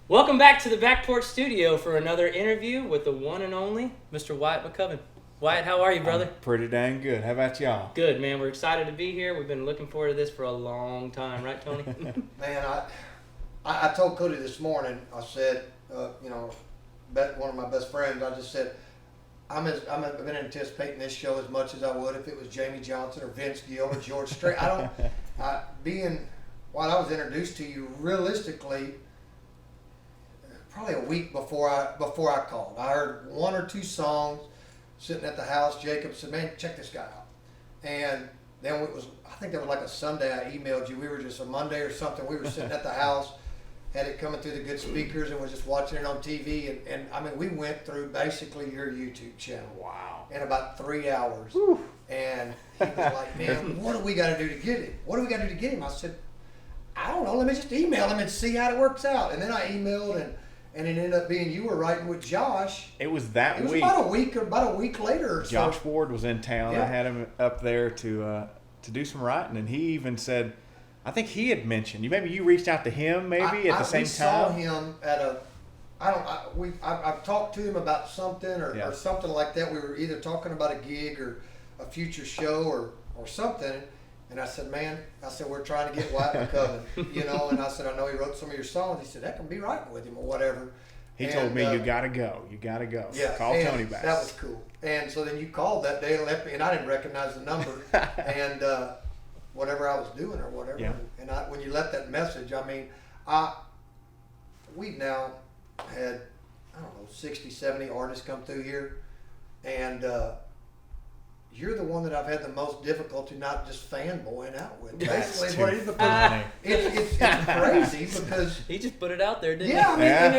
Welcome back to the Back Porch Studio for another interview with the one and only Mr. Wyatt McCubbin. Wyatt, how are you, brother? Pretty dang good. How about y'all? Good, man. We're excited to be here. We've been looking forward to this for a long time, right, Tony? Man, I told Cody this morning. I said, one of my best friends. I just said, I've been anticipating this show as much as I would if it was Jamie Johnson or Vince Gill or George Strait. While I was introduced to you, realistically, probably a week before I called, I heard one or two songs sitting at the house. Jacob said, "Man, check this guy out," and then I think it was like a Sunday. I emailed you. We were just a Monday or something. We were sitting at the house, had it coming through the good speakers, and was just watching it on TV. And I mean, we went through basically your YouTube channel. Wow. In about 3 hours. Whew. And he was like, "Man, what do we got to do to get him? What do we got to do to get him?" I said, "I don't know. Let me just email him and see how it works out." And then I emailed, and it ended up being you were writing with Josh. It was that It was week. about a week later or so. Josh Ward was in town. Yeah. I had him up there to do some writing, and he even said, I think he had mentioned you reached out to him at the same we time. saw him at a. I've talked to him about something or something like that. We were either talking about a gig or a future show or something. And I said, we're trying to get Wyatt McCubbin, and I said, I know he wrote some of your songs. He said, that can be writing with him or whatever. He told me, you got to go. You got to go. Yeah, Call Tony back. That was cool. And so then you called that day and left me, and I didn't recognize the number and whatever I was doing or whatever. Yeah. And when you left that message, we've now had, 60, 70 artists come through here. And you're the one that I've had the most difficulty not just fanboying out with. Basically, is what it is, because it's crazy because He just put it out there, didn't he? yeah, I mean, and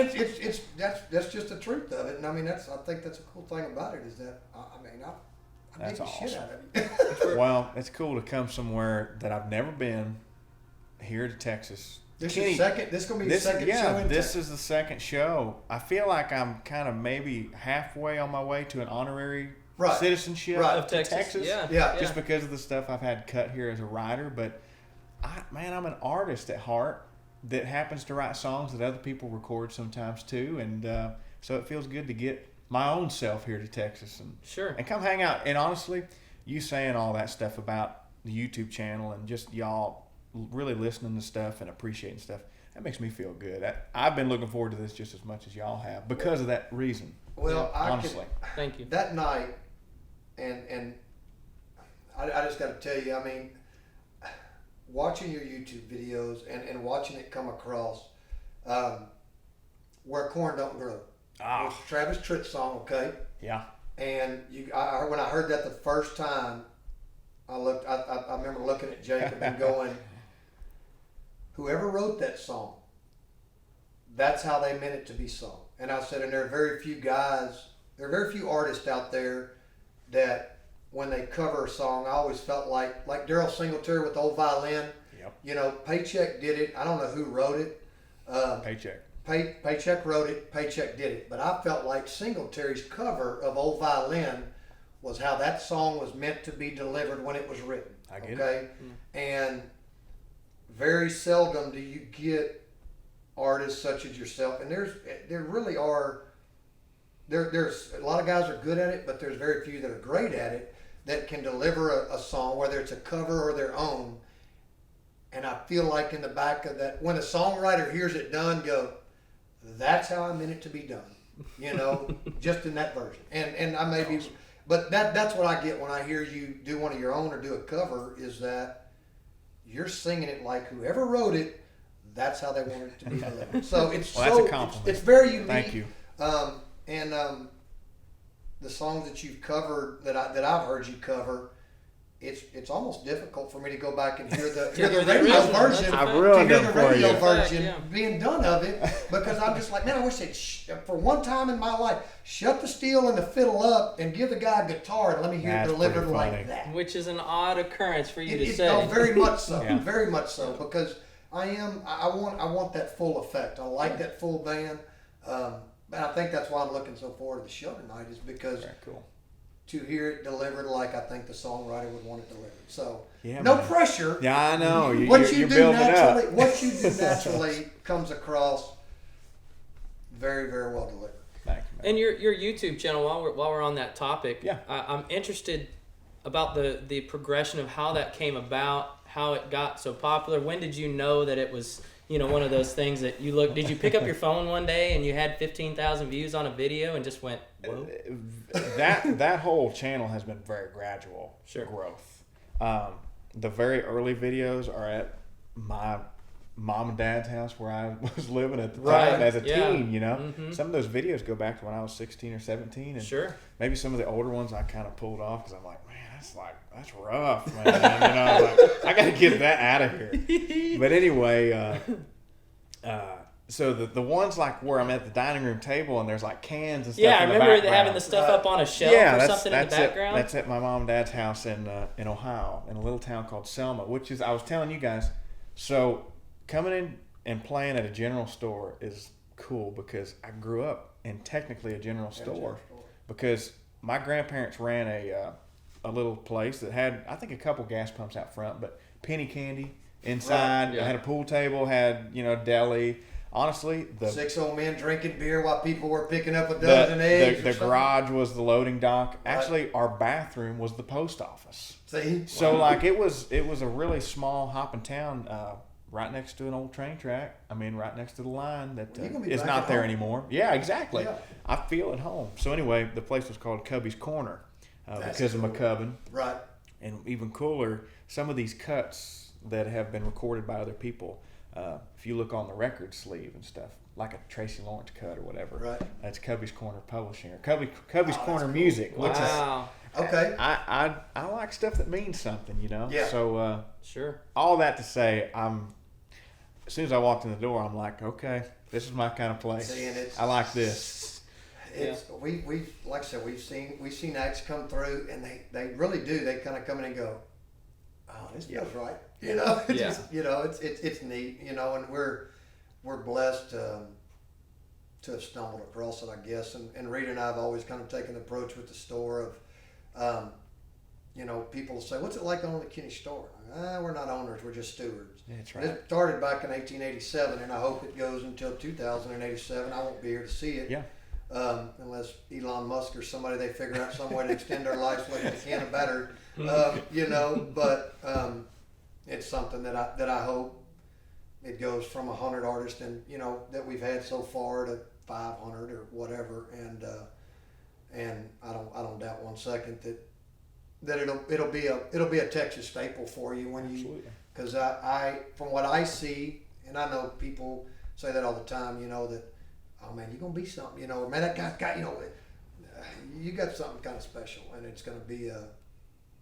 that's just the truth of it. And I mean, I think that's a cool thing about it is that I beat the shit out of you. Well, it's cool to come somewhere that I've never been, here to Texas. This Kenny, is second. This is gonna be the second show. This is the second show. I feel like I'm kind of maybe halfway on my way to an honorary citizenship of to Texas. Yeah. Yeah. Just because of the stuff I've had cut here as a writer. But I'm an artist at heart that happens to write songs that other people record sometimes too, and so it feels good to get my own self here to Texas and come hang out. And honestly, you saying all that stuff about the YouTube channel and just y'all really listening to stuff and appreciating stuff, that makes me feel good. I've been looking forward to this just as much as y'all have because of that reason. Well, honestly, thank you. That night, and I just got to tell you, I mean, watching your YouTube videos and watching it come across, Where Corn Don't Grow. It's a Travis Tritt song, okay? Yeah. And when I heard that the first time, I remember looking at Jacob and going, whoever wrote that song, that's how they meant it to be sung. And I said, and there are very few artists out there that when they cover a song, I always felt like Daryl Singletary with Old Violin. Yep. Paycheck did it. I don't know who wrote it. Paycheck. Paycheck wrote it. Paycheck did it. But I felt like Singletary's cover of Old Violin was how that song was meant to be delivered when it was written. I get it. And very seldom do you get artists such as yourself, and there really are. There's a lot of guys are good at it, but there's very few that are great at it that can deliver a song, whether it's a cover or their own. And I feel like in the back of that, when a songwriter hears it done, go, that's how I meant it to be done, just in that version. And I may be, but that's what I get when I hear you do one of your own or do a cover, is that you're singing it like whoever wrote it, that's how they want it to be delivered. So it's that's a compliment. It's very unique. Thank you. And the songs that you've covered that I've heard you cover, it's almost difficult for me to go back and hear the radio version. I've ruined to hear them the for radio you. version being done of it, because I'm just like, man, I wish they'd for one time in my life shut the steel and the fiddle up and give the guy a guitar and let me hear it delivered like that. Which is an odd occurrence for you to say. Oh, very much so. Yeah. Very much so, because I want that full effect. I like that full band. And I think that's why I'm looking so forward to the show tonight, is because Very cool. to hear it delivered like I think the songwriter would want it delivered. So Yeah, no man. pressure. Yeah, I know. What You're you do building it naturally, up. what you do naturally comes across very, very well delivered. Thank you, man. And your YouTube channel, while we're on that topic, Yeah. I'm interested about the progression of how that came about, how it got so popular. When did you know that it was, one of those things that you look? Did you pick up your phone one day and you had 15,000 views on a video and just went, whoa? That whole channel has been very gradual growth. The very early videos are at my mom and dad's house where I was living at the time as a teen, Mm-hmm. Some of those videos go back to when I was 16 or 17. And maybe some of the older ones I kind of pulled off because I'm like, man, that's rough, man. I got to get that out of here. But anyway, so the ones like where I'm at the dining room table and there's like cans and stuff. Yeah, I in the remember background. having the stuff up on a shelf or something in the background. That's at my mom and dad's house in Ohio, in a little town called Selma, which is, I was telling you guys, so coming in and playing at a general store is cool because I grew up in technically a general store because my grandparents ran a little place that had, I think, a couple gas pumps out front, but penny candy inside. Had a pool table, had deli. Honestly, the 6 old men drinking beer while people were picking up a dozen eggs. The garage was the loading dock. Actually, our bathroom was the post office. See, so like it was a really small hopping town. Right next to an old train track. I mean, right next to the line that is not there anymore. Yeah, exactly. Yeah. I feel at home. So anyway, the place was called Cubby's Corner because of McCubbin. Right. And even cooler, some of these cuts that have been recorded by other people, if you look on the record sleeve and stuff, like a Tracy Lawrence cut or whatever, that's Cubby's Corner Publishing or Cubby's Corner cool. Music. Wow. Okay. I like stuff that means something, Yeah. So sure. All that to say, as soon as I walked in the door, I'm like, okay, this is my kind of place. I like this. We like I said, we've seen acts come through, and they really do. They kind of come in and go, oh, this feels right. It's neat. And we're blessed to have stumbled across it, I guess. And Rita and I have always kind of taken the approach with the store of, people say, what's it like to own the Kenney store? We're not owners, we're just stewards. That's right. It started back in 1887, and I hope it goes until 2087. I won't be here to see it. Yeah. Unless Elon Musk or somebody, they figure out some way to extend their lives like a can of batter. But it's something that I hope it goes from 100 artists and that we've had so far to 500 or whatever, and I don't doubt one second that it'll be a Texas staple for you when you, because I from what I see, and I know people say that all the time, that, oh man, you're gonna be something, man, that guy's got, you got something kind of special, and it's gonna be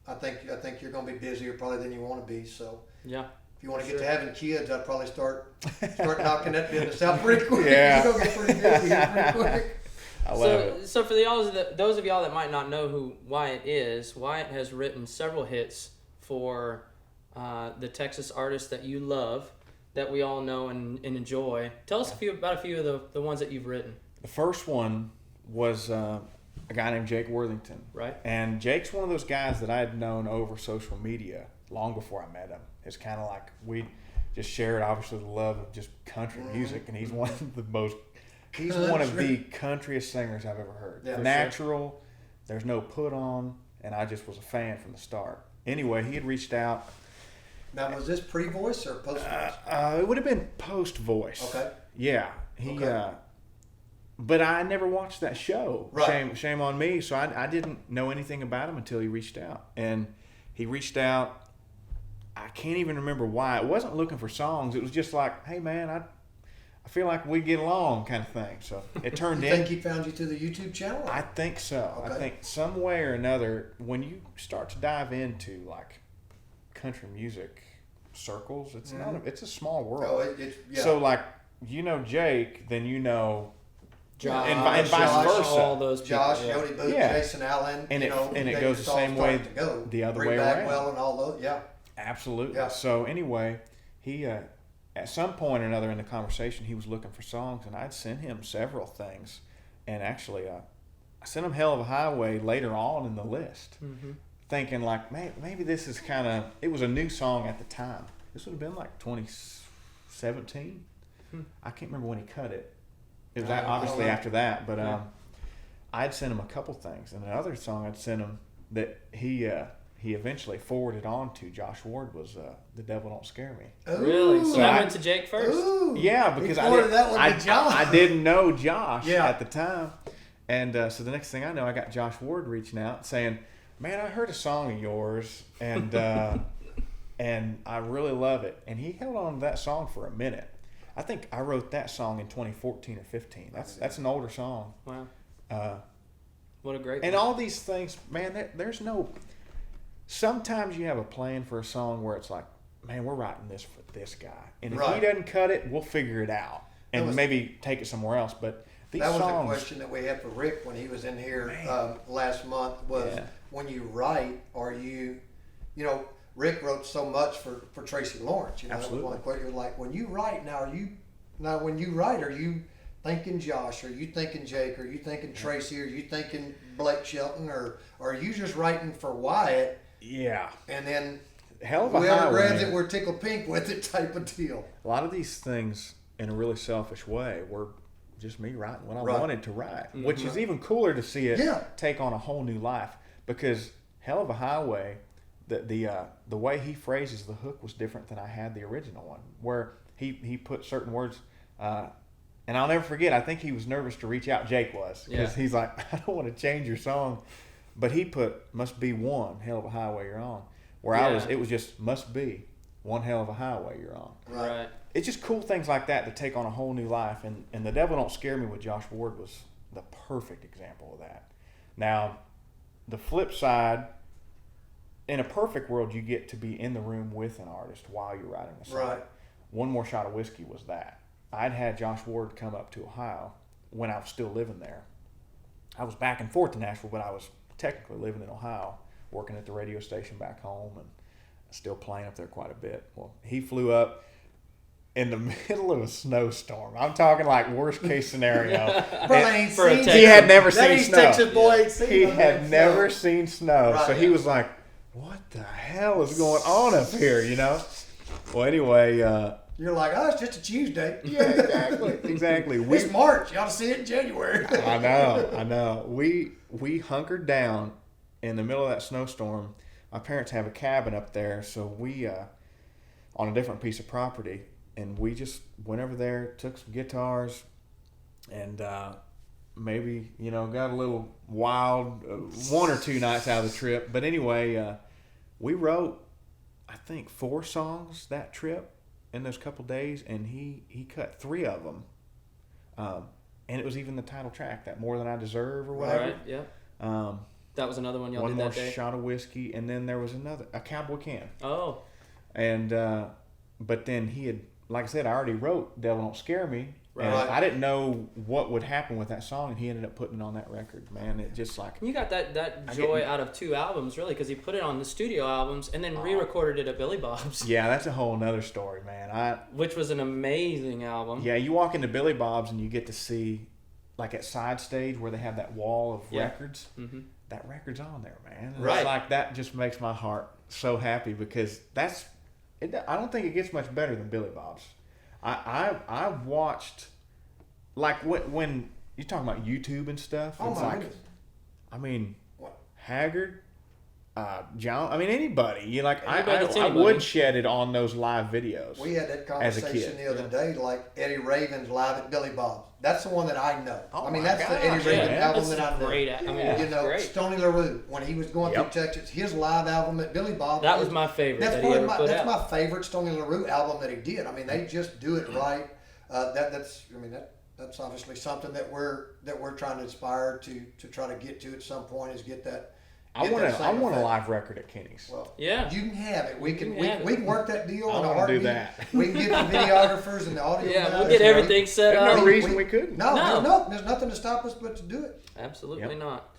I think you're gonna be busier probably than you want to be. So yeah. If you want to get to having kids, I'd probably start knocking that business out pretty quick. Yeah. You're gonna get pretty busy here pretty quick. I love it. So for those of y'all that might not know who Wyatt is, Wyatt has written several hits for the Texas artists that you love, that we all know and enjoy. Tell us about a few of the ones that you've written. The first one was a guy named Jake Worthington. Right. And Jake's one of those guys that I had known over social media long before I met him. It's kind of like we just shared, obviously, the love of just country music, and he's one of the most... He's one of the countryest singers I've ever heard. Yeah, natural, sure. There's no put on, and I just was a fan from the start. Anyway, he had reached out. Now, was this pre-voice or post-voice? It would have been post-voice. Okay. Yeah. But I never watched that show. Right. Shame on me. So I didn't know anything about him until he reached out. And he reached out. I can't even remember why. It wasn't looking for songs. It was just like, hey, man, I feel like we get along kind of thing. So it turned in. You think he found you through the YouTube channel? I think so. Okay. I think some way or another, when you start to dive into like country music circles, it's it's a small world. Yeah. So like, Jake, then Josh, and vice versa. All those people, Josh, Jody Booth, Jason Allen, and it goes the same way the other way around. Bagwell and all those, yeah. Absolutely. Yeah. So anyway, he at some point or another in the conversation, he was looking for songs, and I'd sent him several things, and actually, I sent him "Hell of a Highway" later on in the list, thinking like, maybe this is kind of. It was a new song at the time. This would have been like 2017. I can't remember when he cut it. It was I obviously don't know. after that, but Yeah. I'd sent him a couple things, and another song I'd sent him that he eventually forwarded on to Josh Ward was "The Devil Don't Scare Me." Really? So Ooh. that I- went to Jake first. Ooh. Yeah, He because forwarded that one to Josh. I didn't know Josh Yeah. at the time, and so the next thing I know, I got Josh Ward reaching out saying, "Man, I heard a song of yours, and and I really love it." And he held on to that song for a minute. I think I wrote that song in 2014 or 15. That's an older song. Wow. Uh, What a great and one. all these things, man. There's no. Sometimes you have a plan for a song where it's like, man, we're writing this for this guy, and if Right. he doesn't cut it, we'll figure it out That and was- maybe take it somewhere else. But these That was a songs, question that we had for Rick when he was in here Man. last month. Was Yeah. when you write, are you, Rick wrote so much for Tracy Lawrence. That was one of the questions. Like when you write now, when you write, are you thinking Josh? Are you thinking Jake? Are you thinking Tracy? Are you thinking Blake Shelton? Or are you just writing for Wyatt? yeah, And then hell of a whoever highway. grabs it, we're tickled pink with it type of deal. A lot of these things, in a really selfish way, were just me writing what I Right. wanted to write, which is even cooler to see it Yeah. take on a whole new life. Because Hell of a Highway, the way he phrases the hook was different than I had the original one, where he put certain words. And I'll never forget. I think he was nervous to reach out. Jake was, because he's like, I don't want to change your song, but he put "must be one hell of a highway you're on." Where it was just "must be one hell of a highway you're on." Right. It's just cool things like that to take on a whole new life. And "The Devil Don't Scare Me" with Josh Ward was the perfect example of that. Now, the flip side, in a perfect world, you get to be in the room with an artist while you're writing the song. Right. One More Shot of Whiskey was that. I'd had Josh Ward come up to Ohio when I was still living there. I was back and forth to Nashville, but I was technically living in Ohio, working at the radio station back home and still playing up there quite a bit. Well, he flew up in the middle of a snowstorm. I'm talking like worst case scenario. Bro, I ain't For a seen Texas- He had never that seen East snow. Texas boy ain't seen He none of had that never stuff. seen snow. Right, So he was like, what the hell is going on up here, Well, anyway. You're like, oh, it's just a Tuesday. Yeah, exactly. It's March. You ought to see it in January. I know. We hunkered down in the middle of that snowstorm. My parents have a cabin up there, so we on a different piece of property, and we just went over there, took some guitars, and maybe got a little wild one or two nights out of the trip. But anyway, we wrote, I think, 4 songs that trip in those couple days, and he cut 3 of them. And it was even the title track, that "More Than I Deserve" or whatever. Right. Yeah. That was another one y'all One did More that day. Shot of Whiskey, and then there was a Cowboy Can. Oh. And but then he had, like I said, I already wrote "Devil Don't Scare Me," and Right. I didn't know what would happen with that song, and he ended up putting it on that record. Man, it just like You got that joy out of 2 albums, really, because he put it on the studio albums and then re-recorded it at Billy Bob's, yeah, that's a whole nother story, man. which was an amazing album. Yeah, you walk into Billy Bob's and you get to see, like at Side Stage where they have that wall of records. Mm-hmm. That record's on there, man. And Right. It's like that just makes my heart so happy because I don't think it gets much better than Billy Bob's. I watched, like when you're talking about YouTube and stuff. Oh it's my like, goodness. I mean, What? Haggard, John. I mean, anybody. Anybody that's I anybody. would shed it on those live videos. We had that As a conversation kid. the other day, like Eddie Raven's live at Billy Bob's. That's the one that I know. Oh I mean, my that's the gosh, Eddie Raven yeah. album That's that I know. great. I mean, Yeah. it's great. Stoney LaRue, when he was going Yep. through Texas, his live album at Billy Bob's. That was my favorite that he ever put That's out. my favorite Stoney LaRue album that he did. I mean, they just do it right. That's obviously something that we're trying to aspire to try to get to at some point is get that. I get want that same a effect. live record at Kenny's. Well, Yeah. you can have it. We can have we it. can work that deal I in a wanna do heartbeat. that. We can get the videographers and the audio Yeah, guys. we'll get everything set There's up. no reason we couldn't. No, there's nothing to stop us but to do it. Absolutely Yep. not.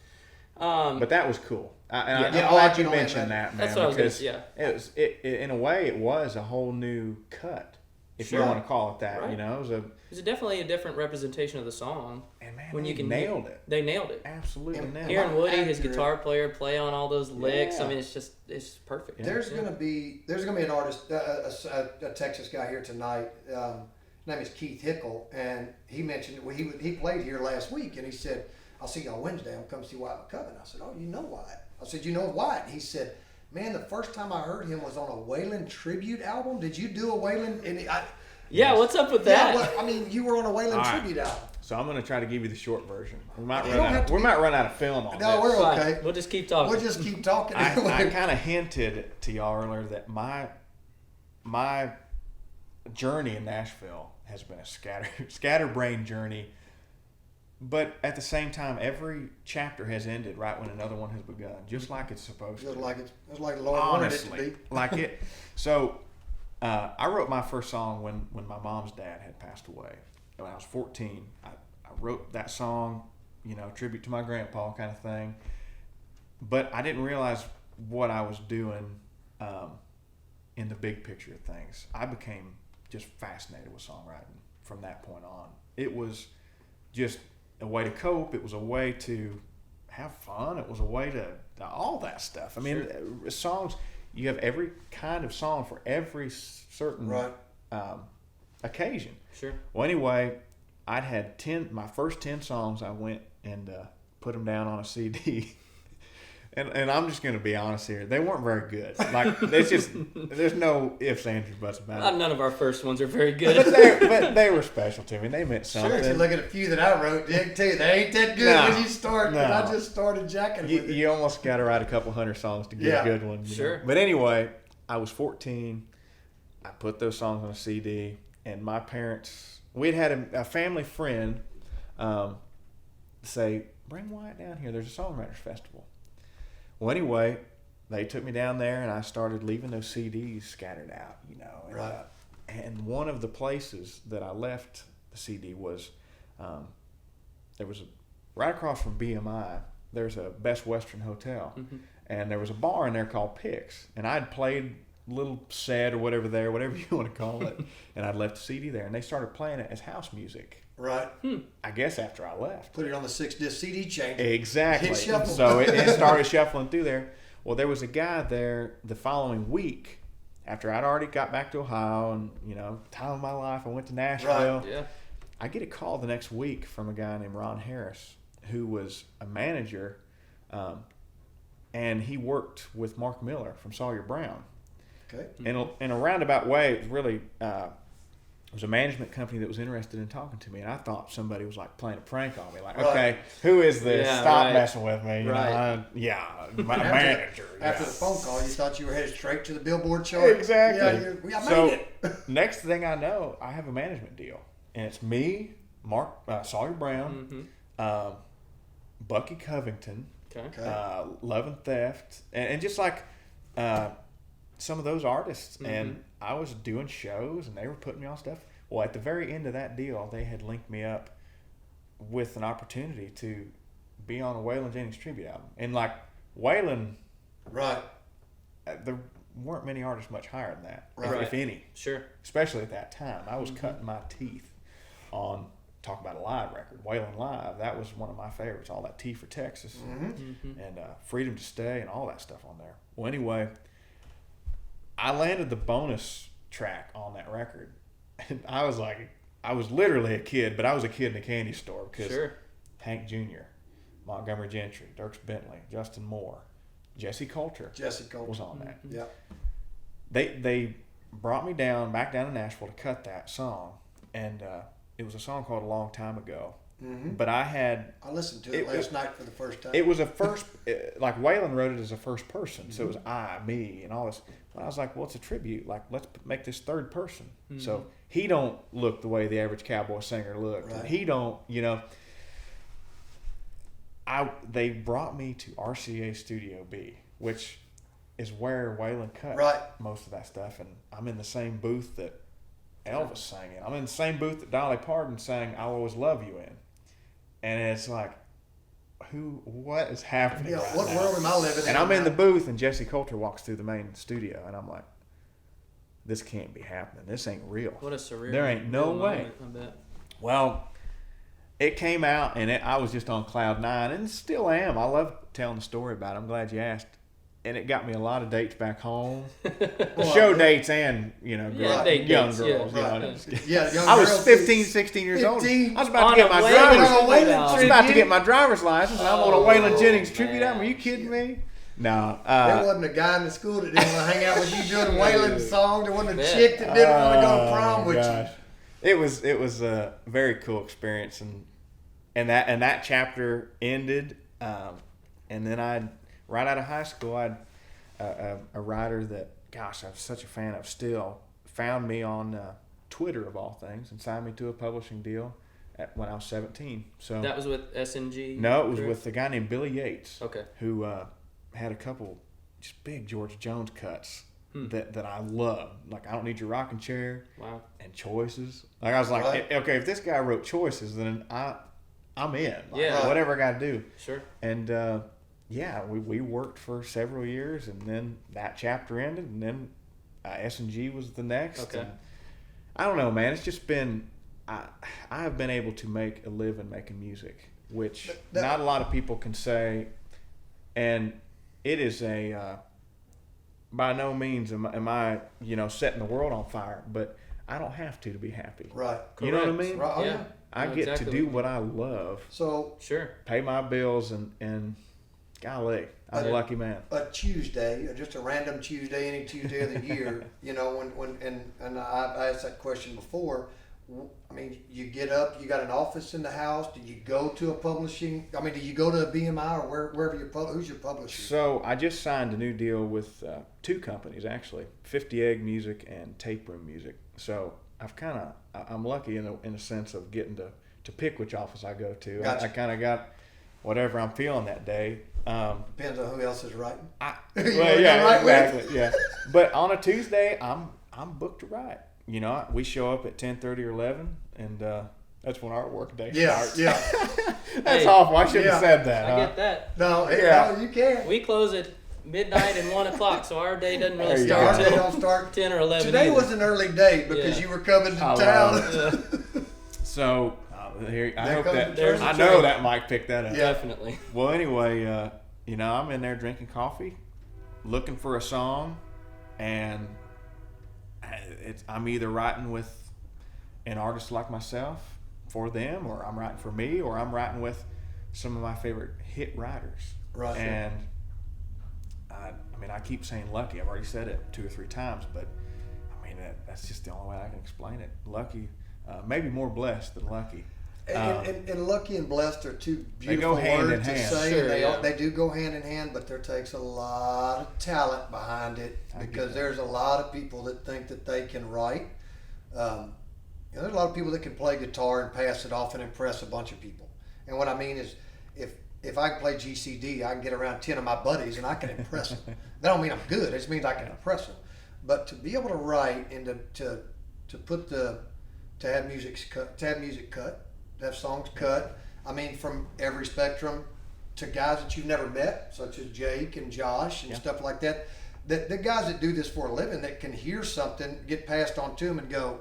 But that was cool. I'm Yeah, glad I you can mentioned imagine. that, man. That's what I was gonna because say, yeah. it was in a way it was a whole new cut, if Sure. you want to call it that. Right. It was It's definitely a different representation of the song. and man, When they you can nailed it. They nailed it. Absolutely And nailed Hearing it. Woody, his accurate. guitar player, play on all those licks. Yeah. I mean, it's perfect. There's gonna be an artist, a Texas guy here tonight. name is Keith Hickle, and he mentioned he played here last week, and he said, "I'll see y'all Wednesday. I'll come see Wyatt McCubbin." I said, "Oh, you know Wyatt?" I said, "You know Wyatt?" He said, "Man, the first time I heard him was on a Waylon tribute album. Did you do a Waylon?" Yeah, what's up with that? Yeah, well, I mean, you were on a Waylon tribute album. So I'm going to try to give you the short version. We might You run don't out. have to We be- might run out of film on No, this. we're Fine. okay. We'll just keep talking. We'll just keep talking. I kind of hinted to y'all earlier that my journey in Nashville has been a scatterbrained journey, but at the same time, every chapter has ended right when another one has begun, just like it's supposed to. Just like the Lord wanted it to Honestly, be. like it. So, I wrote my first song when my mom's dad had passed away. When I was 14, I wrote that song, tribute to my grandpa kind of thing. But I didn't realize what I was doing in the big picture of things. I became just fascinated with songwriting from that point on. It was just a way to cope. It was a way to have fun. It was a way to all that stuff. I mean, songs, you have every kind of song for every certain occasion. Sure. Well, anyway, I'd had my first 10 songs. I went and put them down on a CD. And I'm just going to be honest here. They weren't very good. Like, there's no ifs, ands, or buts about it. None of our first ones are very good. But they were special to me. They meant something. Sure, if you look at a few that I wrote, I can tell you they ain't that good when you start. No. And I just started jacking with it. You almost got to write a couple hundred songs to get a good one. Sure. But anyway, I was 14. I put those songs on a CD. And my parents, we'd had a family friend say, "Bring Wyatt down here. There's a songwriters festival." Well, anyway, they took me down there, and I started leaving those CDs scattered out, And, Right. And one of the places that I left the CD was, there was right across from BMI. There's a Best Western Hotel, and there was a bar in there called Pix, and I'd played little set or whatever you want to call it, and I'd left the CD there, and they started playing it as house music. Right. I guess after I left. Put it on the 6-disc CD changer. Exactly. Hit shuffle. So it started shuffling through there. Well, there was a guy there the following week after I'd already got back to Ohio and, time of my life, I went to Nashville. Yeah. I get a call the next week from a guy named Ron Harris, who was a manager, and he worked with Mark Miller from Sawyer Brown. Okay. In a roundabout way, it was really... it was a management company that was interested in talking to me, and I thought somebody was like playing a prank on me. Like, okay, who is this? Yeah, Stop right. messing with me. My manager. After the phone call, you thought you were headed straight to the Billboard chart. Exactly. Yeah, I So made it. next thing I know, I have a management deal, and it's me, Mark Sawyer Brown, Bucky Covington, Okay. Love and Theft, and just like some of those artists. And I was doing shows, and they were putting me on stuff. Well, at the very end of that deal, they had linked me up with an opportunity to be on a Waylon Jennings tribute album. And like Waylon, Right. there weren't many artists much higher than that, Right. if any. Sure. Especially at that time. I was cutting my teeth on, talk about a live record, Waylon Live. That was one of my favorites, all that T for Texas and Freedom to Stay and all that stuff on there. Well, anyway, I landed the bonus track on that record. And I was literally a kid, but I was a kid in a candy store because Hank Jr., Montgomery Gentry, Dierks Bentley, Justin Moore, Jesse Coulter was on that. Yeah. They brought me back down to Nashville to cut that song, and it was a song called "A Long Time Ago." But I listened to it last night for the first time. It was a first, like Waylon wrote it as a first person, so it was I, me, and all this. But I was like, well, it's a tribute. Like, let's make this third person. So he don't look the way the average cowboy singer looked. Right. He don't, They brought me to RCA Studio B, which is where Waylon cut most of that stuff, and I'm in the same booth that Elvis sang in. I'm in the same booth that Dolly Parton sang "I'll Always Love You" in, and it's like, what is happening? Yeah, right what now? world am I living in? And I'm in the booth, and Jesse Coulter walks through the main studio, and I'm like, this can't be happening. This ain't real. What a surreal. There ain't no real way. moment, I bet. Well, it came out, and I was just on cloud nine, and still am. I love telling the story about it. I'm glad you asked. and it got me a lot of dates back home. Show dates and, young dates, girls. Young I was girls, 15, 16 years old. 15. I was about to get my driver's license, and I'm on a Waylon Jennings tribute album. Are you kidding me? No. There wasn't a guy in the school that didn't want to hang out with you doing Waylon song. There wasn't a chick that didn't want to go to prom with you. It was a very cool experience, and that chapter ended, and then right out of high school, I'd a writer that, gosh, I was such a fan of still, found me on Twitter of all things and signed me to a publishing deal when I was 17. So that was with SNG? No, it was with a guy named Billy Yates. Okay. Who had a couple just big George Jones cuts that I love. Like, I Don't Need Your Rocking Chair. Wow. And Choices. Like, I was like, okay, if this guy wrote Choices, then I'm in. Like, whatever I got to do. Sure. And we worked for several years, and then that chapter ended, and then S&G was the next. Okay. And I don't know, man. It's just been I have been able to make a living making music, which not a lot of people can say, and it is by no means am I setting the world on fire, but I don't have to be happy. Right. You know what I mean? Right. Oh, yeah. I get to do what I love. So sure. Pay my bills and golly, I'm a lucky man. A Tuesday, just a random Tuesday, any Tuesday of the year, and I asked that question before. I mean, you get up, you got an office in the house. Do you go to a publishing? I mean, do you go to a BMI or wherever who's your publisher? So I just signed a new deal with two companies, actually, 50 Egg Music and Tape Room Music. So I'm lucky in a sense of getting to pick which office I go to. Gotcha. I kind of got whatever I'm feeling that day. Depends on who else is writing. Exactly. Yeah. But on a Tuesday, I'm booked to write. We show up at 10:30 or 11, and that's when our work day starts. Yeah. That's awful. I shouldn't have said that. I get that. No, you can. We close at midnight and 1 o'clock, so our day doesn't really There you start Our day till don't start 10 or 11. Today either. was an early day because you were coming to town. So here, I hope that There's I a know train. that Mike picked that up. Definitely. Well, anyway, I'm in there drinking coffee, looking for a song, and I'm either writing with an artist like myself for them, or I'm writing for me, or I'm writing with some of my favorite hit writers. Right. And I keep saying lucky. I've already said it 2 or 3 times, but that's just the only way I can explain it. Lucky, maybe more blessed than lucky. And lucky and blessed are two beautiful go hand words in to hand. say. Sure, They do go hand in hand, but there takes a lot of talent behind it because there's a lot of people that think that they can write. There's a lot of people that can play guitar and pass it off and impress a bunch of people. And what I mean is, if I can play GCD, I can get around 10 of my buddies and I can impress them. That don't mean I'm good. It just means I can impress them. But to be able to write and to have music cut, to have songs cut. I mean, from every spectrum to guys that you've never met, such as Jake and Josh and stuff like that. The guys that do this for a living that can hear something get passed on to them and go,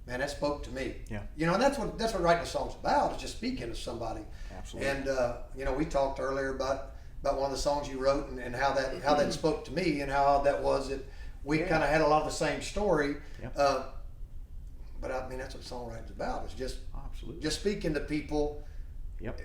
man, that spoke to me. Yeah. And that's what writing a song's about, is just speaking to somebody. Absolutely. And we talked earlier about one of the songs you wrote and how that spoke to me and how that was that we kind of had a lot of the same story. Yep. But that's what songwriting's about. It's just Absolutely. just speaking to people. Yep.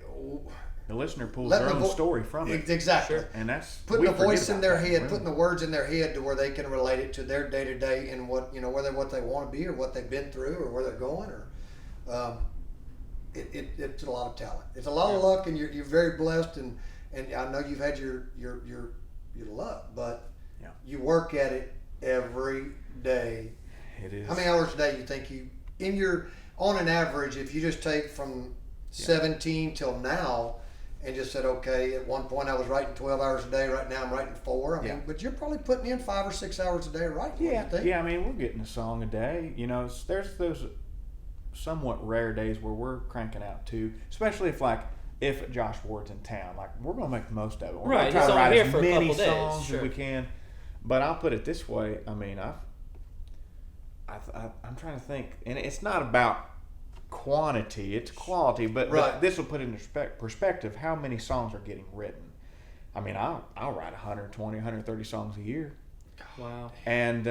The listener pulls Let their the own story from it. Exactly. Sure. And that's Putting a voice in their head, really. putting the words in their head to where they can relate it to their day to day and what what they want to be or what they've been through or where they're going it's a lot of talent. It's a lot of luck, and you're very blessed, and I know you've had your luck, but you work at it every day. It is. How many hours a day you think on an average, if you just take from 17 till now and just said, okay, at one point I was writing 12 hours a day, right now I'm writing 4. But you're probably putting in 5 or 6 hours a day writing. Yeah, what do you think? yeah. We're getting a song a day. There's those somewhat rare days where we're cranking out 2, especially if Josh Ward's in town. Like, we're gonna make the most of it. We're Right, gonna try to he's only write here as for a many couple days, songs sure. as we can. But I'll put it this way. I'm trying to think, and it's not about quantity; it's quality. But this will put it in perspective how many songs are getting written. I mean, I'll write 120, 130 songs a year. Wow. And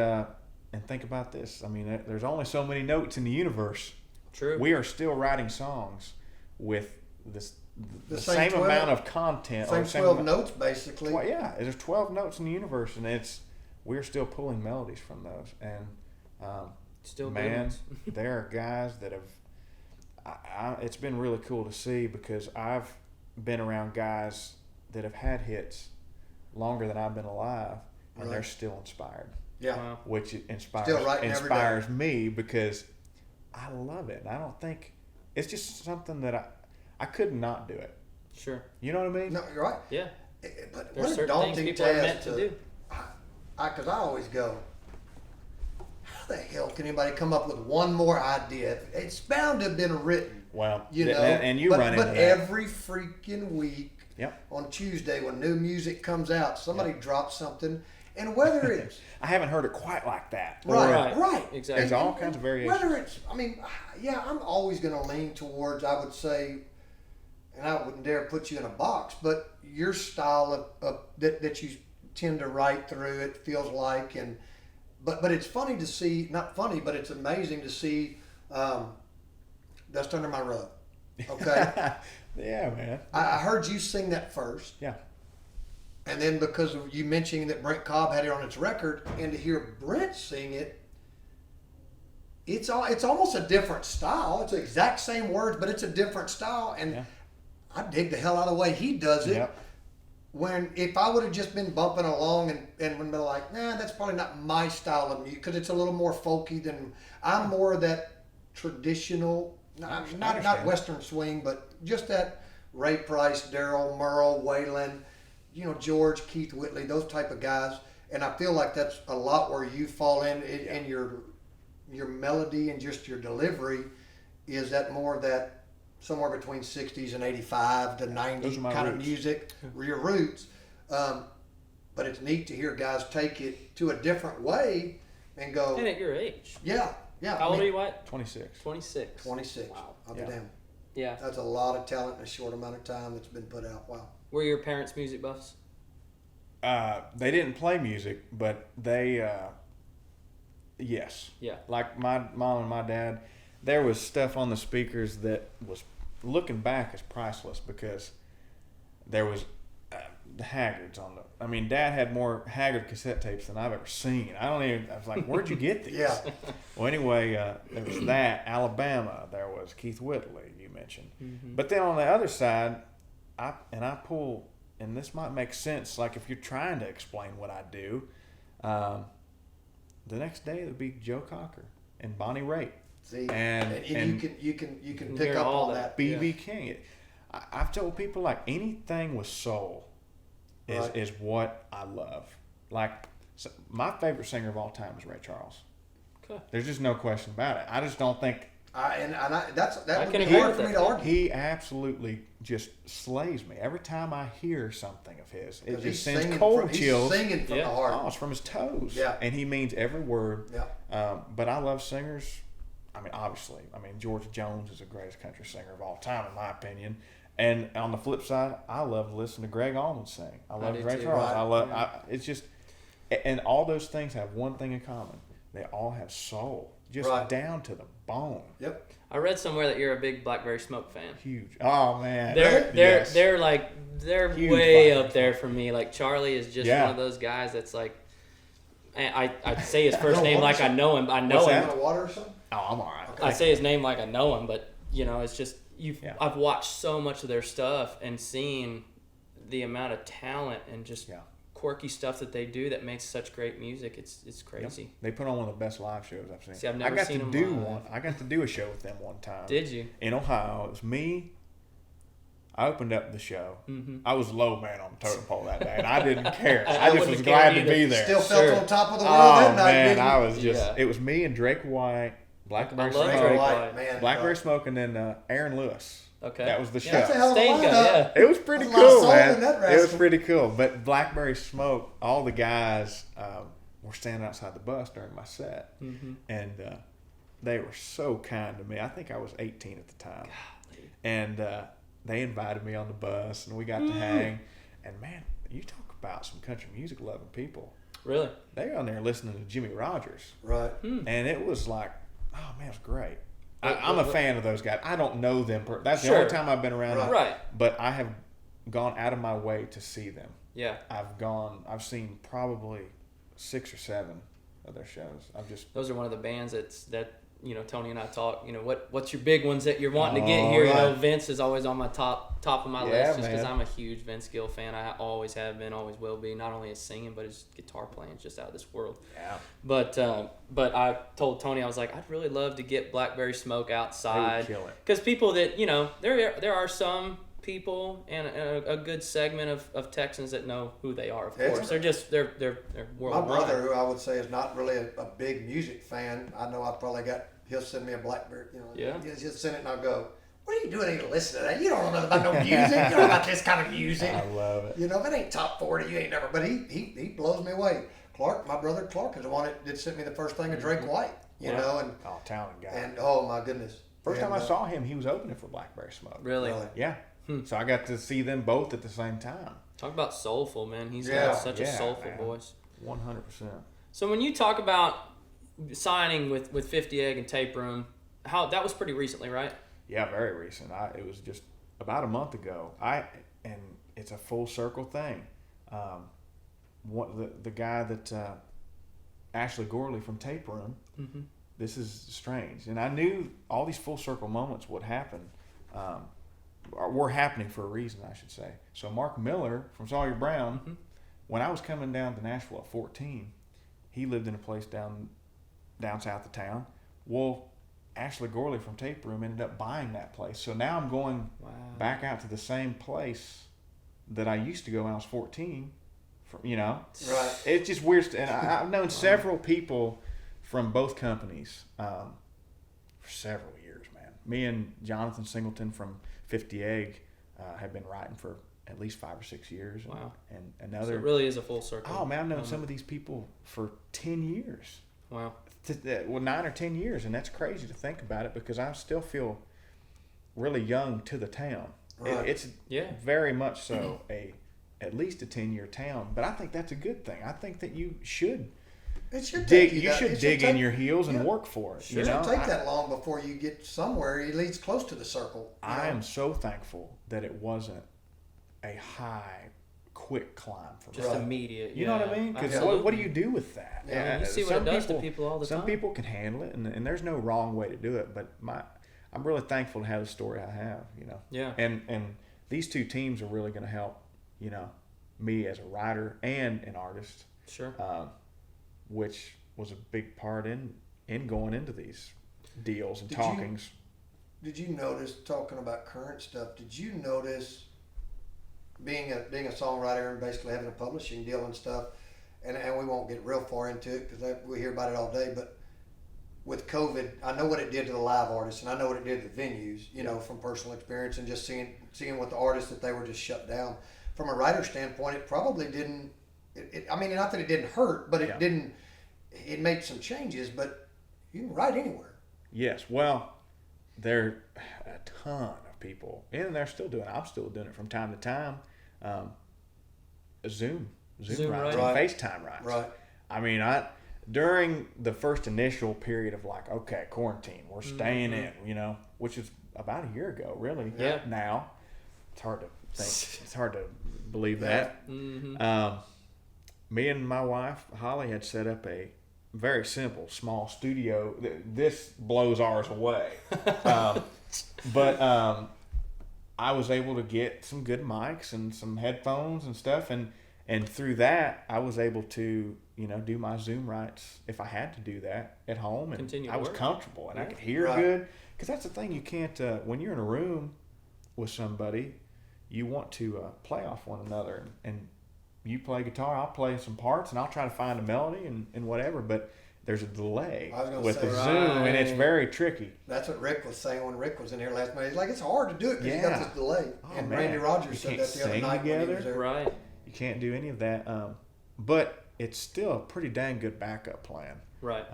think about this. I mean, there's only so many notes in the universe. True. We are still writing songs with the same same 12 amount of content. Same 12 notes, basically. Yeah, there's 12 notes in the universe, and we're still pulling melodies from those. And Still good man, ones. there are guys that have. It's been really cool to see because I've been around guys that have had hits longer than I've been alive, and they're still inspired. Yeah. Wow. Which Still writing every day. inspires me because I love it. And I don't think it's just something that I could not do it. Sure. You know what I mean? No, you're right. Yeah. But There's what a certain things daunting people are meant task to do. Because I always go, how the hell can anybody come up with one more idea? It's bound to have been written. Well, You know, and you run into but that. every freaking week, Yep. on Tuesday when new music comes out, somebody drops something, and whether it's I haven't heard it quite like that. right, Exactly. There's all kinds of variations. Whether it's, I mean, yeah, I'm always going to lean towards, I would say, and I wouldn't dare put you in a box, but your style of that you tend to write through, it feels like, and but it's funny to see, not funny, but it's amazing to see Dust Under My Rug. Okay. Yeah, man. I heard you sing that first. Yeah. And then because of you mentioning that Brent Cobb had it on its record, and to hear Brent sing it, it's almost a different style. It's the exact same words, but it's a different style. And I dig the hell out of the way he does it. Yep. When if I would have just been bumping along and been like, nah, that's probably not my style of music because it's a little more folky than I'm more of that traditional, not Western swing, but just that Ray Price, Darryl, Merle, Waylon, George, Keith Whitley, those type of guys. And I feel like that's a lot where you fall in your melody and just your delivery is that more of that somewhere between 60s and 85 to 90 kind of music, your roots. But it's neat to hear guys take it to a different way and go. And at your age. Yeah. How old are you, Wyatt? 26. 26. 26. Wow. I'll be damned. Yeah. That's a lot of talent in a short amount of time that's been put out. Wow. Were your parents music buffs? They didn't play music, but they, yes. Yeah. Like my mom and my dad, there was stuff on the speakers that was, looking back, is priceless because there was the Haggards on the. I mean, Dad had more Haggard cassette tapes than I've ever seen. I was like, where'd you get these? Yeah. Well, anyway, there was that Alabama. There was Keith Whitley you mentioned, but then on the other side, I pull, and this might make sense. Like if you're trying to explain what I do, the next day it would be Joe Cocker and Bonnie Raitt. See, and you can pick up all on that. that. B.B. King. I've told people like anything with soul is what I love. Like my favorite singer of all time is Ray Charles. Okay. There's just no question about it. I just don't think That would can be agree hard with for me that. to argue. he absolutely just slays me. Every time I hear something of his, it 'Cause just he's sends singing cold chills. He's singing from the Oh, heart. it's from his toes. Yeah. And he means every word. Yeah. But I love singers. I mean, obviously. I mean, George Jones is the greatest country singer of all time, in my opinion. And on the flip side, I love to listen to Greg Allman sing. I love do Ray too. Charles. Right. It's just, and all those things have one thing in common. They all have soul, just Right. down to the bone. Yep. I read somewhere that you're a big Blackberry Smoke fan. Huge. Oh man. They're Yes. they're Huge way Blackberry up there for me. Like Charlie is just Yeah. one of those guys that's like, I say his first name like I know him. I know What's him. that? Want water or something? Oh, I'm all right. I say his name like I know him, but it's just Yeah. I've watched so much of their stuff and seen the amount of talent and just quirky stuff that they do that makes such great music. It's crazy. Yep. They put on one of the best live shows I've seen. See, I've never I got seen to them do live. one. I got to do a show with them one time. Did you? In Ohio. It was me. I opened up the show. Mm-hmm. I was low man on the totem pole that day, and I didn't care. I just wouldn't was have glad cared to be either. there. Still felt Sure. on top of the world Oh that night. man, didn't I you? was just. Yeah. It was me and Drake White, Blackberry I love Smoke, Drake White, White. man. Blackberry Smoke, and then Aaron Lewis. Okay. That was the show. That's a hell of a Stain lineup. guy, yeah. It was pretty That's a lot of cool, soul man. in that It was rascal. pretty cool. But Blackberry Smoke, all the guys were standing outside the bus during my set, and they were so kind to me. I think I was 18 at the time, and they invited me on the bus, and we got to hang. And man, you talk about some country music loving people. Really? They're on there listening to Jimmy Rogers. Right. And it was like, oh man, it's great. I'm a fan of those guys. I don't know them. That's the only time I've been around them. Right. But I have gone out of my way to see them. Yeah. I've seen probably 6 or 7 of their shows. Those are one of the bands that Tony and I talk. What's your big ones that you're wanting to get here? Right. Vince is always on my top of my list just because man. I'm a huge Vince Gill fan. I always have been, always will be. Not only his singing, but his guitar playing is just out of this world. Yeah. But I told Tony, I was like, I'd really love to get Blackberry Smoke outside. They would kill it. Because people that there are some people and a good segment of Texans that know who they are. Of course, they're worldwide. My brother, who I would say is not really a big music fan, I know he'll send me a Blackberry. Yeah. He'll just send it and I'll go, what are you doing to listen to that? You don't know nothing about no music. You don't know about this kind of music. I love it. If it ain't top 40, you ain't never. But he blows me away. My brother Clark is the one that did send me the first thing of Drake White. You know, and talented guy. And oh my goodness. First time I saw him, he was opening for Blackberry Smoke. Really? Yeah. So I got to see them both at the same time. Talk about soulful, man. He's got such a soulful man. voice. 100%. So when you talk about signing with 50 Egg and Tape Room, that was pretty recently, right? Yeah, very recent. It was just about a month ago. And it's a full circle thing. The guy that Ashley Gorley from Tape Room. Mm-hmm. This is strange, and I knew all these full circle moments would happen. Were happening for a reason, I should say. So Mark Miller from Sawyer Brown, when I was coming down to Nashville at 14, he lived in a place down south of town. Well, Ashley Gorley from Tape Room ended up buying that place. So now I'm going back out to the same place that I used to go when I was 14. Right. It's just weird. And I've known several people from both companies for several years, man. Me and Jonathan Singleton from 50 Egg have been writing for at least 5 or 6 years. Wow. And another. So it really is a full circle. Oh, man, I've known some of these people for 10 years. Wow. 9 or 10 years, and that's crazy to think about it because I still feel really young to the town. Right. It's very much so at least a 10-year town, but I think that's a good thing. I think that you should dig in your heels and work for it. It doesn't take that long before you get somewhere, at least close to the circle. I am so thankful that it wasn't a high, quick climb for me. Just immediate. You know what I mean? Because what do you do with that? Yeah, you see what it does to people all the time. Some people can handle it, and there's no wrong way to do it. But I'm really thankful to have the story I have. Yeah. And these two teams are really going to help. Me as a writer and an artist. Sure. Which was a big part in going into these deals and talkings. Did you notice, talking about current stuff, did you notice being a songwriter and basically having a publishing deal and stuff, and we won't get real far into it because we hear about it all day, but with COVID, I know what it did to the live artists and I know what it did to the venues, from personal experience and just seeing what the artists that they were just shut down. From a writer standpoint, it probably didn't. Not that it didn't hurt, but it didn't. It made some changes, but you can write anywhere. Yes, well, there are a ton of people, and they're still doing it. I'm still doing it from time to time. Zoom writes, and FaceTime writes. Right. During the first initial period of quarantine, we're staying in, which is about a year ago, really. Yeah. Now, it's hard to think. It's hard to believe that. Mm-hmm. Me and my wife Holly had set up a very simple small studio. This blows ours away, but I was able to get some good mics and some headphones and stuff, and through that I was able to do my Zoom writes if I had to do that at home, and I was comfortable and I could hear good, because that's the thing, you can't when you're in a room with somebody, you want to play off one another, and you play guitar, I'll play some parts, and I'll try to find a melody and whatever, but there's a delay with the Zoom, and it's very tricky. That's what Rick was saying when Rick was in here last night. He's like, it's hard to do it because you got this delay. And Randy Rogers said that the other night when he was there. Right. You can't do any of that, but it's still a pretty dang good backup plan. Right.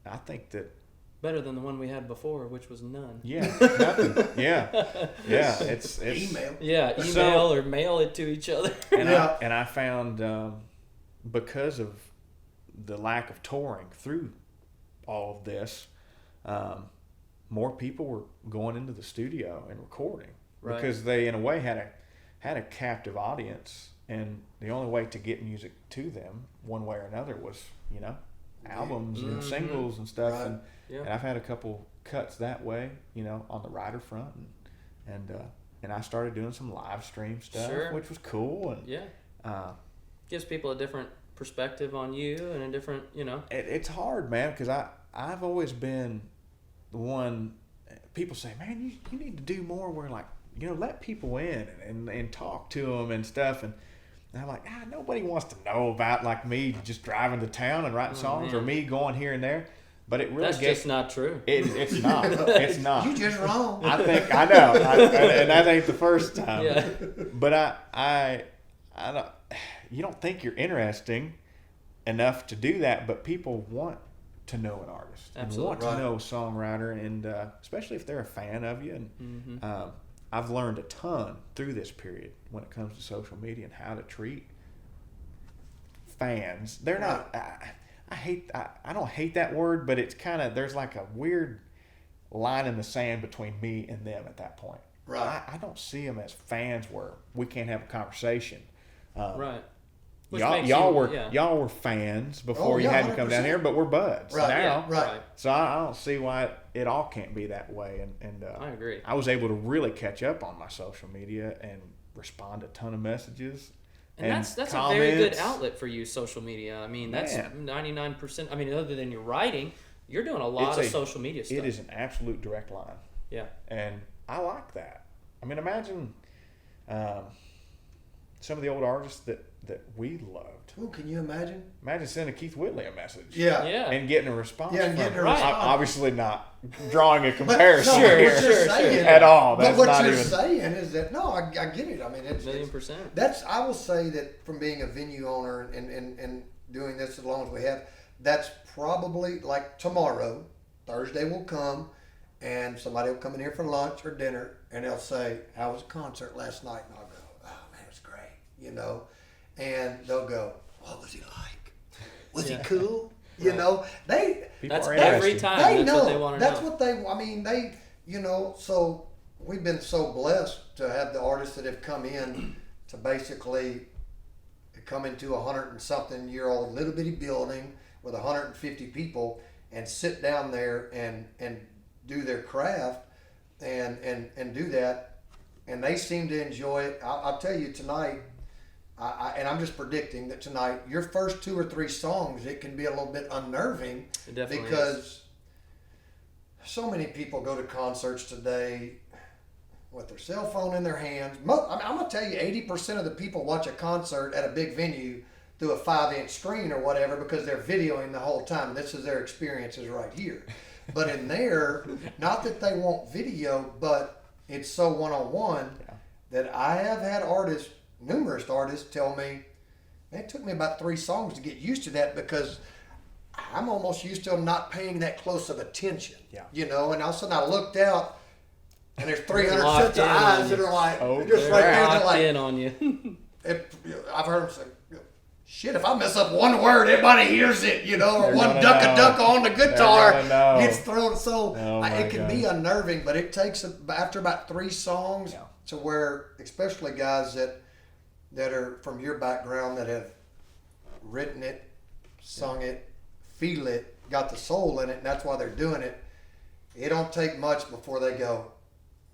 I think that Better than the one we had before, which was none. Yeah, nothing. Yeah. It's Email. Yeah, email So- or mail it to each other. And Yeah. I found because of the lack of touring through all of this, more people were going into the studio and recording Right. because they, in a way, had a captive audience, and the only way to get music to them, one way or another, was albums and singles and stuff. Right. And I've had a couple cuts that way, on the writer front, and I started doing some live stream stuff, Sure. which was cool. And Yeah. Gives people a different perspective on you and a different, it's hard, man, because I've always been the one. People say, man, you need to do more where, like, let people in and talk to them and stuff. And I'm like, nobody wants to know about, like, me just driving to town and writing songs, man. or me going here and there. But it really that's just not true. It's not. It's not. You just wrong. I think I know, and that ain't the first time. Yeah. But I don't. You don't think you're interesting enough to do that, but people want to know an artist Absolutely. and want to know a songwriter, and especially if they're a fan of you. And I've learned a ton through this period when it comes to social media and how to treat fans. They're not. I don't hate that word, but it's kind of, there's like a weird line in the sand between me and them at that point. Right. I don't see them as fans where we can't have a conversation. Right. Which Y'all, makes y'all you- were yeah. y'all were fans before Oh, you yeah, had to come down 100%. here, but we're buds Right, now. right. So I don't see why it all can't be that way. And I agree. I was able to really catch up on my social media and respond to a ton of messages. And that's a very good outlet for you, social media. I mean, that's Man. 99%. I mean, other than your writing, you're doing a lot of social media stuff. It is an absolute direct line. Yeah. And I like that. I mean, imagine some of the old artists that we loved. Ooh, can you imagine? Imagine sending Keith Whitley a message. Yeah. Yeah. And getting a response. Yeah, and from getting a him. response. Obviously not drawing a comparison no, Sure, what here you're sure, saying, sure. at all. But That's what not you're even. saying is that I get it. I mean, it's $1,000,000%. that's. I will say that from being a venue owner and doing this as long as we have, that's probably like tomorrow, Thursday will come, and somebody will come in here for lunch or dinner, and they'll say, "How was the concert last night?" And I'll go, "Oh man, it was great," and they'll go, "What was he like? Was he cool?" Right. They People That's are every interested. time. they That's know. what they want to know. That's what they. I mean, so we've been so blessed to have the artists that have come in to basically come into 100 and something year old little bitty building with 150 people and sit down there and do their craft and do that, and they seem to enjoy it. I'll tell you tonight. And I'm just predicting that tonight, your first 2 or 3 songs, it can be a little bit unnerving It definitely because is. so many people go to concerts today with their cell phone in their hands. I'm going to tell you, 80% of the people watch a concert at a big venue through a 5-inch screen or whatever because they're videoing the whole time. This is their experiences right here. But in there, not that they want video, but it's so one-on-one that I have had numerous artists tell me, man, it took me about 3 songs to get used to that because I'm almost used to them not paying that close of attention. Yeah. And all of a sudden I looked out and there's 300 Locked sets of in on eyes you. that are like, Oh, just they're right there. They're Locked like, in on you. I've heard them say, shit, if I mess up one word, everybody hears it, or They're one gonna duck on the guitar gonna know. gets thrown. So Oh my it can be God. unnerving, but it takes, after about 3 songs, Yeah. to where, especially guys that are from your background that have written it, sung it, feel it, got the soul in it, and that's why they're doing it. It don't take much before they go,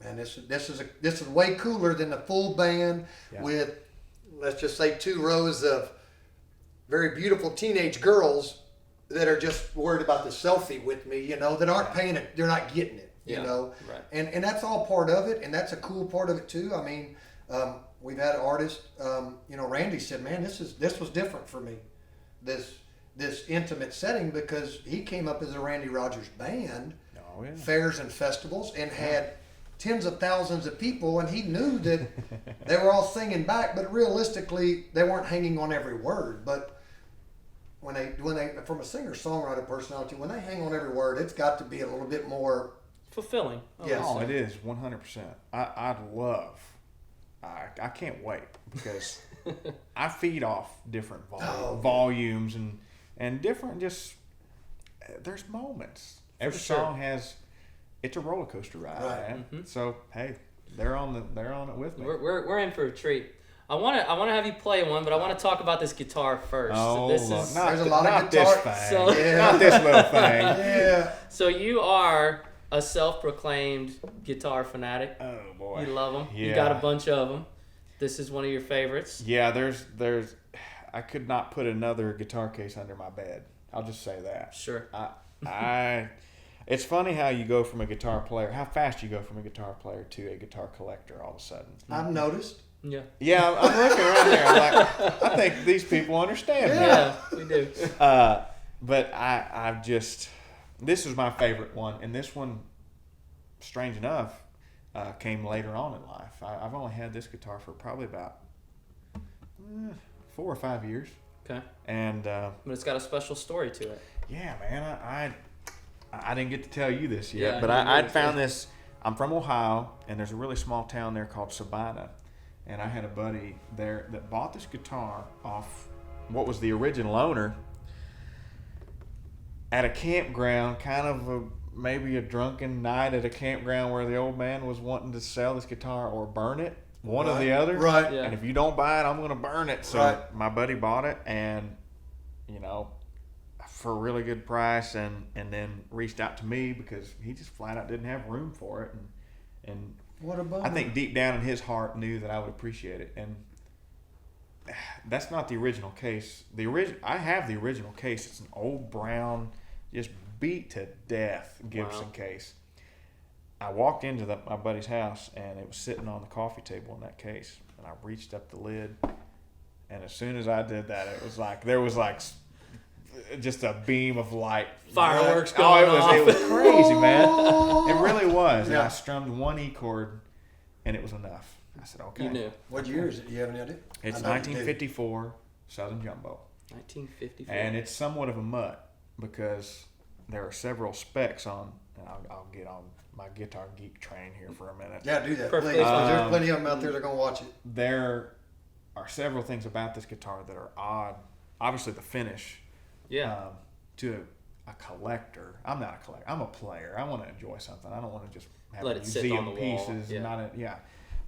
man, this is way cooler than the full band with, let's just say, 2 rows of very beautiful teenage girls that are just worried about the selfie with me, that aren't paying it, they're not getting it, Right. and that's all part of it, and that's a cool part of it too. I mean, we've had artists, Randy said, man, this was different for me, this intimate setting, because he came up as a Randy Rogers band, Oh, yeah. fairs and festivals, and had tens of thousands of people, and he knew that they were all singing back, but realistically they weren't hanging on every word. But when they from a singer songwriter personality, when they hang on every word, it's got to be a little bit more fulfilling. Yes. Oh, it is 100%. I I can't wait because I feed off different volumes and different just there's moments. Every song has it's a roller coaster ride, man. Mm-hmm. So hey, they're on it with me. We're in for a treat. I want to have you play one, but I want to talk about this guitar first. Oh, this is there's a lot of guitar. This thing. So, yeah. Not this little thing. Yeah. So you are a self-proclaimed guitar fanatic. Oh boy, you love them. Yeah. You got a bunch of them. This is one of your favorites. Yeah, there's I could not put another guitar case under my bed. I'll just say that. Sure. It's funny how you go from a guitar player, how fast you go from a guitar player to a guitar collector all of a sudden. I've noticed. Yeah. Yeah, I'm looking around there. I'm like, I think these people understand me. Yeah, we do. But I've just, this is my favorite one, and this one, strange enough, came later on in life. I've only had this guitar for probably about 4 or 5 years. Okay. And but it's got a special story to it. Yeah, man. I didn't get to tell you this yet, Yeah, but I found this. I'm from Ohio, and there's a really small town there called Sabina. And I had a buddy there that bought this guitar off what was the original owner at a campground, kind of maybe a drunken night at a campground where the old man was wanting to sell this guitar or burn it, one or the other. Right. Yeah. And if you don't buy it, I'm going to burn it. So my buddy bought it and, for a really good price and then reached out to me because he just flat out didn't have room for it. And what a bummer. I think deep down in his heart knew that I would appreciate it, and that's not the original case. I have the original case. It's an old brown, just beat to death Gibson case. I walked into my buddy's house, and it was sitting on the coffee table in that case, and I reached up the lid, and as soon as I did that, it was like there was like just a beam of light, fireworks going off. It was crazy, man. It really was. And I strummed one E chord, and it was enough. I said, okay. You knew. What year is it? Do you have any idea? It's 1954 Southern Jumbo. 1954. And it's somewhat of a mutt because there are several specs on, and I'll get on my guitar geek train here for a minute. Yeah, do that, Perfect. please. There's plenty of them out there that are going to watch it. There are several things about this guitar that are odd. Obviously, the finish. Yeah. To a collector, I'm not a collector. I'm a player. I want to enjoy something. I don't want to just have Let it sit on the wall. pieces.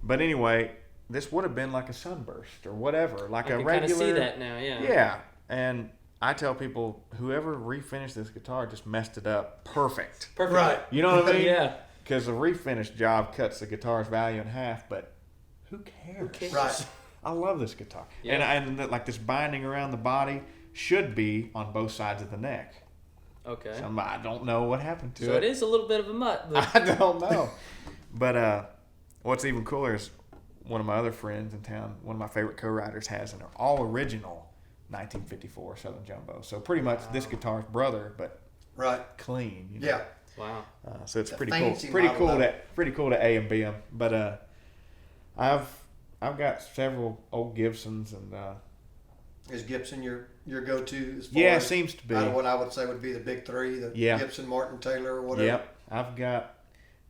But anyway, this would have been like a sunburst or whatever, like a regular. I can kind of see that now. Yeah. Yeah, and I tell people whoever refinished this guitar just messed it up perfect. Right. You know what I mean? Yeah. Because the refinish job cuts the guitar's value in half, but who cares? Who cares? Right. I love this guitar, Yeah. and like this binding around the body should be on both sides of the neck. Okay. I don't know what happened to it. So it is a little bit of a mutt. But I don't know. But what's even cooler is one of my other friends in town, one of my favorite co-writers, has an all original 1954 Southern Jumbo. So pretty much this guitar's brother, but clean. You know? Yeah. Wow. So it's pretty cool. fancy Pretty model cool. though. Pretty cool to A and B 'em. But I've got several old Gibsons and. Is Gibson your go-to as far Yeah, it as seems to be. out of what I would say would be the big three, the Gibson, Martin, Taylor, or whatever? Yep. I've got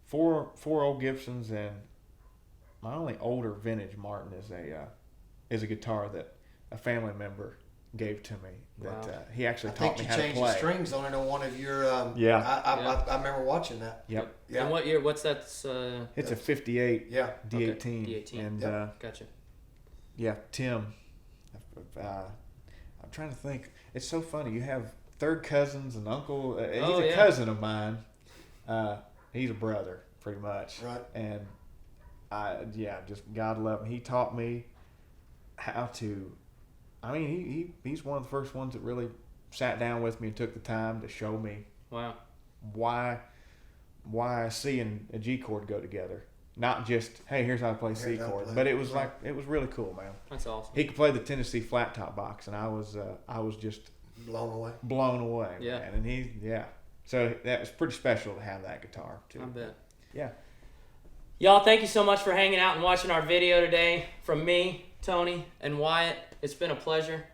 four old Gibsons, and my only older vintage Martin is a guitar that a family member gave to me that he actually taught me how to play. I think you changed the strings on it on one of your. I remember watching that. Yep. Yeah. And what year? What's that? It's a 58 Yeah. D18. Okay. D18. And Gotcha. yeah, Tim. I'm trying to think. It's so funny. You have third cousins and uncle. He's a cousin of mine. He's a brother, pretty much. Right. And just God love him. He taught me how to. I mean, he's one of the first ones that really sat down with me and took the time to show me. Wow. Why a C and a G chord go together. Not just, hey, here's how to play C chord, but it was it was really cool, man. That's awesome. He could play the Tennessee flat top box, and I was just blown away. Yeah, man. And so that was pretty special to have that guitar too. I bet. Yeah. Y'all, thank you so much for hanging out and watching our video today. From me, Tony, and Wyatt, it's been a pleasure.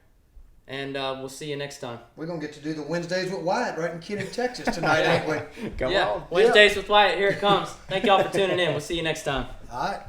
And we'll see you next time. We're going to get to do the Wednesdays with Wyatt right in Kenney, Texas tonight, ain't we? Come yeah. on. Wednesdays with Wyatt. Here it comes. Thank y'all for tuning in. We'll see you next time. All right.